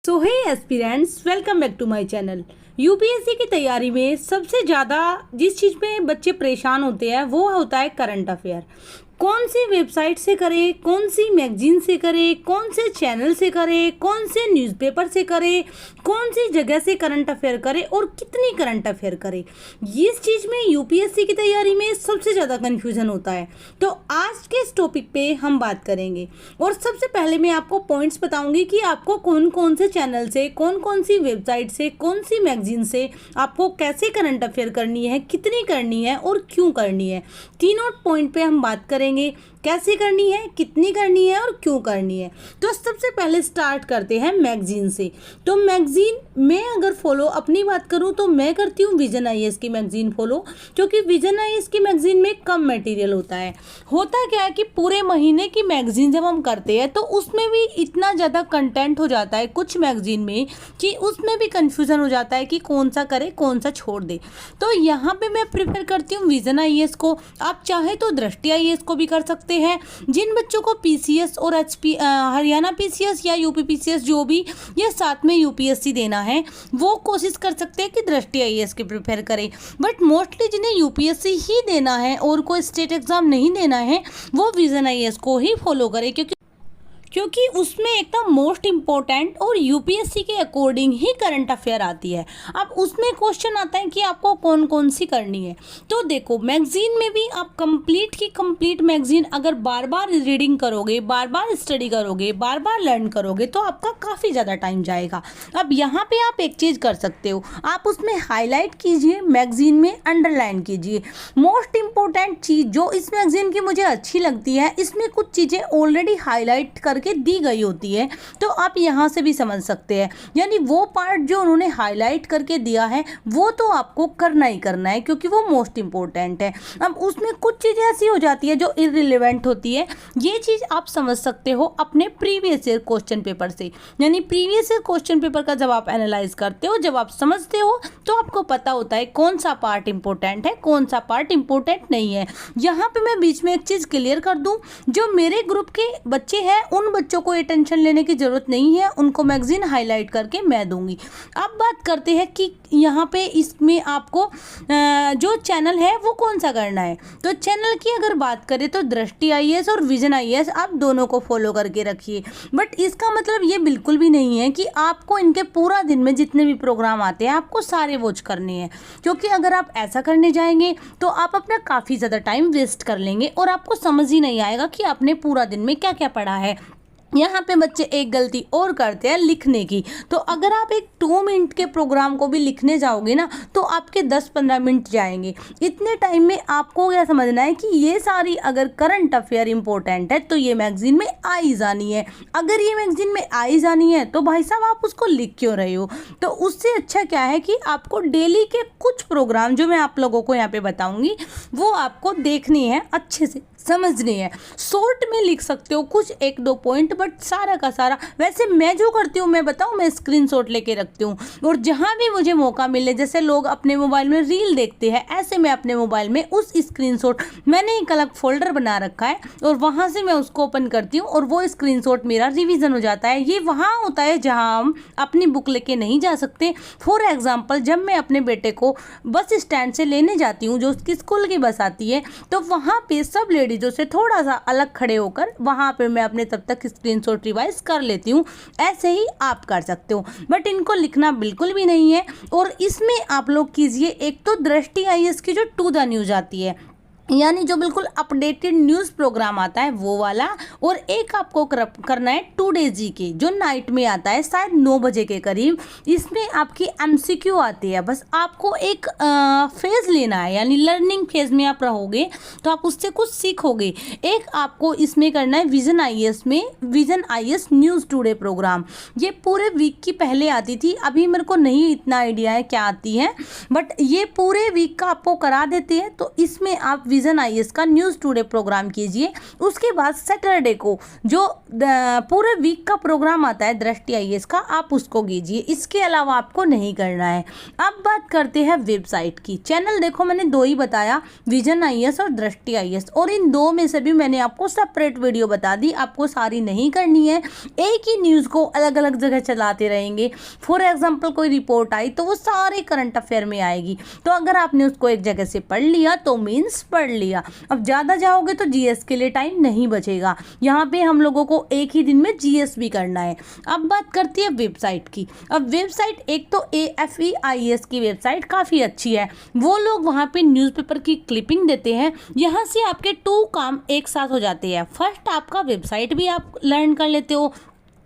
So hey aspirants, welcome back to my channel. UPSC की तैयारी में सबसे ज़्यादा जिस चीज़ में बच्चे परेशान होते हैं वो होता है करंट अफेयर। कौन सी वेबसाइट से करें, कौन सी मैगजीन से करें, कौन से चैनल से करें, कौन से न्यूज़पेपर से करें, कौन सी जगह से करंट अफेयर करें और कितनी करंट अफेयर करें। इस चीज़ में यूपीएससी की तैयारी में सबसे ज़्यादा कन्फ्यूज़न होता है। तो आज के इस टॉपिक पे हम बात करेंगे और सबसे पहले मैं आपको पॉइंट्स बताऊंगी कि आपको कौन कौन से चैनल से, कौन कौन सी वेबसाइट से, कौन सी मैगजीन से आपको कैसे करंट अफेयर करनी है, कितनी करनी है और क्यों करनी है। तीनों पॉइंट पे हम बात करेंगे, कैसे करनी है, कितनी करनी है और क्यों करनी है। तो सबसे पहले स्टार्ट करते हैं मैगजीन से। तो मैगजीन में अगर फॉलो अपनी बात करूं तो मैं करती हूं विजन आईएएस की मैगजीन फॉलो, क्योंकि विजन आईएएस की मैगजीन में कम मटेरियल होता है। होता क्या है कि पूरे महीने की मैगजीन जब हम करते हैं तो उसमें भी इतना ज़्यादा कंटेंट हो जाता है कुछ मैगजीन में कि उसमें भी कन्फ्यूज़न हो जाता है कि कौन सा करे कौन सा छोड़ दे। तो यहाँ पे मैं प्रेफर करती हूँ विजन आईएएस को। आप चाहे तो दृष्टि आईएएस को भी कर सकते हैं। जिन बच्चों को पीसीएस और हरियाणा पीसीएस या यूपी पीसीएस जो भी ये साथ में यूपीएससी देना है वो कोशिश कर सकते हैं कि दृष्टि आईएएस के प्रिपेयर करें। बट मोस्टली जिन्हें यूपीएससी ही देना है और कोई स्टेट एग्जाम नहीं देना है वो विजन आईएएस को ही फॉलो करें, क्योंकि उसमें एकदम मोस्ट इम्पोर्टेंट और यूपीएससी के अकॉर्डिंग ही करंट अफेयर आती है। अब उसमें क्वेश्चन आता है कि आपको कौन कौन सी करनी है। तो देखो, मैगजीन में भी आप कंप्लीट की कंप्लीट मैगजीन अगर बार बार रीडिंग करोगे, बार बार स्टडी करोगे, बार बार लर्न करोगे तो आपका काफ़ी ज़्यादा टाइम जाएगा। अब यहाँ पे आप एक चीज़ कर सकते हो, आप उसमें हाईलाइट कीजिए, मैगजीन में अंडरलाइन कीजिए। मोस्ट इम्पोर्टेंट चीज़ जो इस मैगजीन की मुझे अच्छी लगती है, इसमें कुछ चीज़ें ऑलरेडी हाईलाइट करके दी गई होती है, तो आप यहाँ से भी समझ सकते हैं। यानी वो पार्ट जो उन्होंने हाईलाइट करके दिया है वो तो आपको करना ही करना है, क्योंकि वो मोस्ट इंपॉर्टेंट है। अब उसमें कुछ चीज़ें ऐसी हो जाती है जो इररिलेवेंट होती है, ये चीज़ आप समझ सकते हो अपने प्रीवियस ईयर क्वेश्चन पेपर से। यानी प्रीवियस ईयर क्वेश्चन पेपर का जब आप एनालाइज करते हो, जब आप समझते हो, तो आपको पता होता है कौन सा पार्ट इंपॉर्टेंट है, कौन सा पार्ट इंपॉर्टेंट नहीं है। यहाँ पे मैं बीच में एक चीज़ क्लियर कर दूँ, जो मेरे ग्रुप के बच्चे हैं उन बच्चों को ये टेंशन लेने की ज़रूरत नहीं है, उनको मैगजीन हाईलाइट करके मैं दूंगी। अब बात करते हैं कि यहाँ पे इसमें आपको जो चैनल है वो कौन सा करना है। तो चैनल की अगर बात करें तो दृष्टि आईएएस और विजन आईएएस आप दोनों को फॉलो करके रखिए। बट इसका मतलब ये बिल्कुल भी नहीं है कि आपको इनके पूरा दिन में जितने भी प्रोग्राम आते हैं आपको सारे वॉच करने हैं, क्योंकि अगर आप ऐसा करने जाएंगे तो आप अपना काफ़ी ज़्यादा टाइम वेस्ट कर लेंगे और आपको समझ ही नहीं आएगा कि आपने पूरा दिन में क्या क्या पढ़ा है। यहाँ पे बच्चे एक गलती और करते हैं लिखने की। तो अगर आप एक 2 मिनट के प्रोग्राम को भी लिखने जाओगे ना तो आपके 10-15 मिनट जाएंगे। इतने टाइम में आपको क्या समझना है कि ये सारी अगर करंट अफेयर इंपॉर्टेंट है तो ये मैगजीन में आई जानी है। अगर ये मैगजीन में आई जानी है तो भाई साहब आप उसको लिख क्यों रहे हो। तो उससे अच्छा क्या है कि आपको डेली के कुछ प्रोग्राम जो मैं आप लोगों को यहाँ पे बताऊँगी वो आपको देखनी है, अच्छे से समझनी है। शॉर्ट में लिख सकते हो कुछ 1-2 पॉइंट, बट सारा का सारा वैसे मैं जो करती हूँ मैं बताऊँ, मैं स्क्रीनशॉट लेके रखती हूँ और जहाँ भी मुझे मौका मिले, जैसे लोग अपने मोबाइल में रील देखते हैं, ऐसे मैं अपने मोबाइल में उस स्क्रीनशॉट, मैंने एक अलग फोल्डर बना रखा है और वहाँ से मैं उसको ओपन करती हूँ और वो स्क्रीनशॉट मेरा रिवीजन हो जाता है। ये वहाँ होता है जहाँ हम अपनी बुक लेके नहीं जा सकते। फॉर एग्जाम्पल, जब मैं अपने बेटे को बस स्टैंड से लेने जाती हूँ, जो उसकी स्कूल की बस आती है, तो वहाँ पे सब लेडीजों से थोड़ा सा अलग खड़े होकर वहाँ पे मैं अपने तब तक स्क्रीनशॉट रिवाइज कर लेती हूँ। ऐसे ही आप कर सकते हो, बट इनको लिखना बिल्कुल भी नहीं है। और इसमें आप लोग कीजिए, एक तो दृष्टि आईएएस की जो टू द न्यूज़ आती है, यानी जो बिल्कुल अपडेटेड न्यूज़ प्रोग्राम आता है वो वाला, और एक आपको करना है टुडे जीके जो नाइट में आता है शायद 9 बजे के करीब। इसमें आपकी एमसीक्यू आती है, बस आपको एक फेज़ लेना है, यानी लर्निंग फेज़ में आप रहोगे तो आप उससे कुछ सीखोगे। एक आपको इसमें करना है विजन आईएएस में, Vision IAS news today programme, ये पूरे वीक की पहले आती थी, अभी मेरे को नहीं इतना आइडिया है क्या आती है, बट ये पूरे वीक का आपको करा देते हैं। तो इसमें आप विजन आईएएस का न्यूज़ टुडे प्रोग्राम कीजिए। उसके बाद सैटरडे को जो पूरे वीक का प्रोग्राम आता है दृष्टि आईएएस का, आप उसको कीजिए। इसके अलावा आपको नहीं करना है। अब बात करते हैं वेबसाइट की। चैनल देखो मैंने दो ही बताया, विजन आईएएस और दृष्टि आईएएस, और इन दो में से भी मैंने आपको सेपरेट वीडियो बता दी। आपको सारी नहीं करनी है, एक ही न्यूज़ को अलग अलग जगह चलाते रहेंगे। फॉर एग्जाम्पल कोई रिपोर्ट आई तो वो सारे करंट अफेयर में आएगी, तो अगर आपने उसको एक जगह से पढ़ लिया तो मीन्स पढ़ लिया। अब ज़्यादा जाओगे तो जीएस के लिए टाइम नहीं बचेगा। यहाँ पे हम लोगों को एक ही दिन में जीएस भी करना है। अब बात करती है वेबसाइट की। अब वेबसाइट एक तो AFE-IAS की वेबसाइट काफ़ी अच्छी है। वो लोग वहाँ पे न्यूज़पेपर की क्लिपिंग देते हैं। यहाँ से आपके 2 काम एक साथ हो जाते हैं। फर्स्ट, आपका वेबसाइट भी आप लर्न कर लेते हो,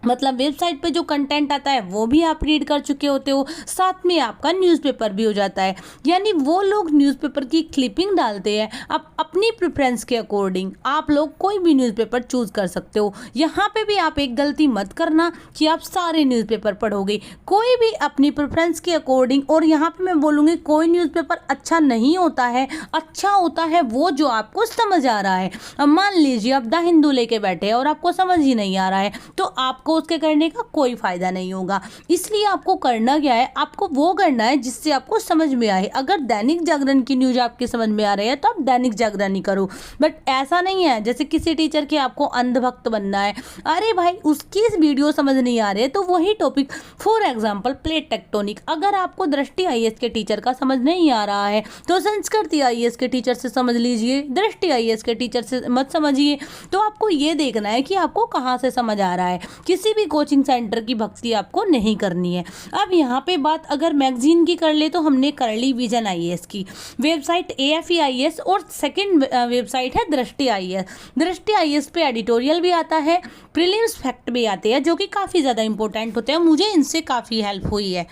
मतलब वेबसाइट पे जो कंटेंट आता है वो भी आप रीड कर चुके होते हो, साथ में आपका न्यूज़पेपर भी हो जाता है। यानी वो लोग न्यूज़पेपर की क्लिपिंग डालते हैं। आप अपनी प्रेफरेंस के अकॉर्डिंग आप लोग कोई भी न्यूज़पेपर चूज़ कर सकते हो। यहाँ पे भी आप एक गलती मत करना कि आप सारे न्यूज़पेपर पढ़ोगे, कोई भी अपनी प्रेफरेंस के अकॉर्डिंग। और यहाँ पर मैं बोलूँगी कोई न्यूज़पेपर अच्छा नहीं होता है, अच्छा होता है वो जो आपको समझ आ रहा है। अब मान लीजिए आप द हिंदू लेके बैठे हैं और आपको समझ ही नहीं आ रहा है, तो आपको उसके करने का कोई फायदा नहीं होगा। इसलिए आपको करना क्या है, आपको वो करना है जिससे आपको समझ में आए। अगर दैनिक जागरण की न्यूज आपके समझ में आ रही है तो आप दैनिक जागरण ही करो। बट ऐसा नहीं है जैसे किसी टीचर के आपको अंधभक्त बनना है, अरे भाई उसकी वीडियो समझ नहीं आ रही है तो वही topic, for example plate tectonic, अगर आपको दृष्टि आईएएस के टीचर का समझ नहीं आ रहा है तो संस्कृति आईएएस के टीचर से समझ लीजिए, दृष्टि आईएएस के टीचर से मत समझिए। तो आपको ये देखना है कि आपको कहाँ से समझ आ रहा है। किसी भी कोचिंग सेंटर की भक्ति आपको नहीं करनी है। अब यहाँ पे बात अगर मैगजीन की कर ले तो हमने कर ली विजन आईएएस की वेबसाइट, AFE-IAS, और सेकंड वेबसाइट है दृष्टि आईएएस। दृष्टि आईएएस पे एडिटोरियल भी आता है, प्रीलिम्स फैक्ट भी आते हैं जो कि काफ़ी ज़्यादा इंपॉर्टेंट होते हैं। मुझे इनसे काफ़ी हेल्प हुई है।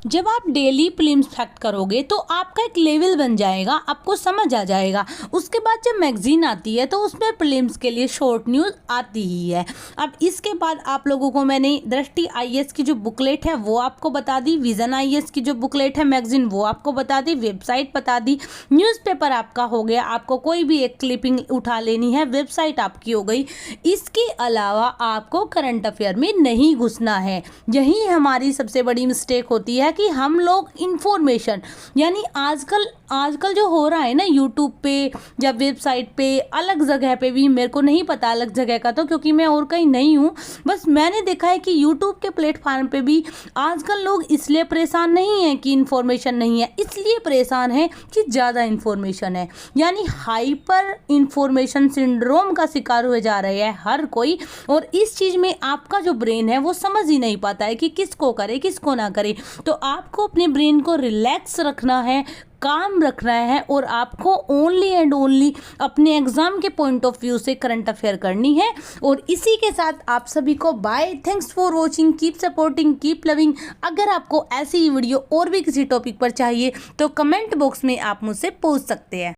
जब आप डेली प्रीलिम्स फैक्ट करोगे तो आपका एक लेवल बन जाएगा, आपको समझ आ जाएगा। उसके बाद जब मैगजीन आती है तो उसमें प्रीलिम्स के लिए शॉर्ट न्यूज़ आती ही है। अब इसके बाद आप लोगों को मैंने दृष्टि आईएएस की जो बुकलेट है वो आपको बता दी, विजन आईएएस की जो बुकलेट है मैगजीन वो आपको बता दी, वेबसाइट बता दी, न्यूज़पेपर आपका हो गया, आपको कोई भी एक क्लिपिंग उठा लेनी है, वेबसाइट आपकी हो गई। इसके अलावा आपको करंट अफेयर में नहीं घुसना है। यही हमारी सबसे बड़ी मिस्टेक होती है कि हम लोग इंफॉर्मेशन, यानी आजकल जो हो रहा है ना यूट्यूब पे या वेबसाइट पे, अलग जगह पे भी, मेरे को नहीं पता अलग जगह का तो, क्योंकि मैं और कहीं नहीं हूँ, बस मैंने देखा है कि यूट्यूब के प्लेटफॉर्म पे भी आजकल लोग इसलिए परेशान नहीं है कि इंफॉर्मेशन नहीं है, इसलिए परेशान है कि ज़्यादा इंफॉर्मेशन है। यानी हाइपर इंफॉर्मेशन सिंड्रोम का शिकार हुए जा रहे हैं हर कोई, और इस चीज़ में आपका जो ब्रेन है वो समझ ही नहीं पाता है कि किसको करे किसको ना करे। तो आपको अपने ब्रेन को रिलैक्स रखना है, काम रखना है, और आपको ओनली एंड ओनली अपने एग्जाम के पॉइंट ऑफ व्यू से करंट अफेयर करनी है। और इसी के साथ आप सभी को bye, thanks for watching, keep supporting, keep loving. अगर आपको ऐसी वीडियो और भी किसी टॉपिक पर चाहिए तो कमेंट बॉक्स में आप मुझसे पूछ सकते हैं।